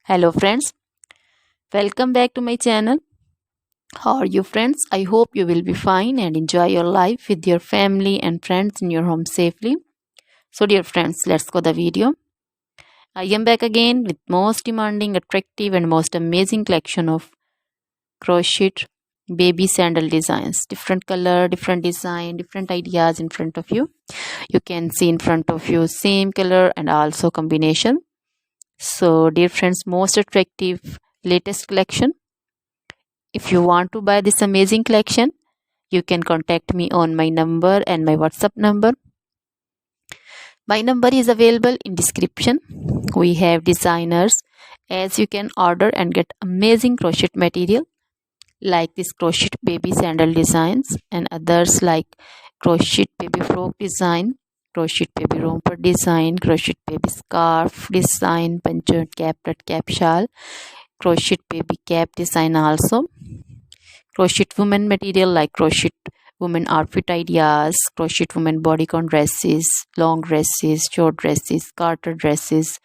Hello friends, welcome back to my channel. How are you friends? I hope you will be fine and enjoy your life with your family and friends in your home safely. So dear friends, let's go the video. I am back again with most demanding, attractive and most amazing collection of crochet baby sandal designs. Different color, different design, different ideas in front of you. You can see in front of you same color and also combination. So dear friends, most attractive latest collection. If you want to buy this amazing collection, you can contact me on my number and my WhatsApp number. My number is available in description. We have designers as you can order and get amazing crochet material like this crochet baby sandal designs and others like crochet baby frock design, crochet baby romper design, crochet baby scarf design, punctured cap shawl, crochet baby cap design also, crochet women material like crochet women outfit ideas, crochet women bodycon dresses, long dresses, short dresses, garter dresses,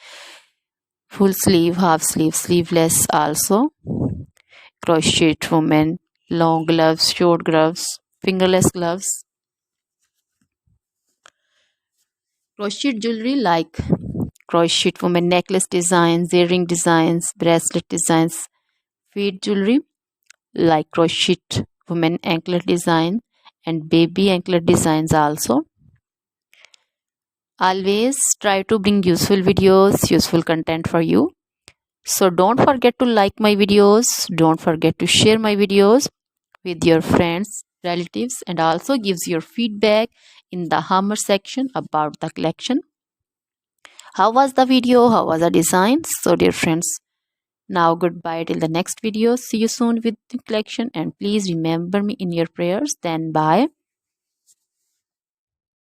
full sleeve, half sleeve, sleeveless also, crochet women long gloves, short gloves, fingerless gloves, crochet jewelry like crochet women necklace designs, earring designs, bracelet designs, feet jewelry like crochet women anklet design and baby anklet designs also. Always try to bring useful videos, useful content for you. So don't forget to like my videos, don't forget to share my videos with your friends, relatives and also gives your feedback in the hammer section about the collection. How was the video? How was the design? So dear friends, now goodbye till the next video. See you soon with the collection and please remember me in your prayers. Then bye.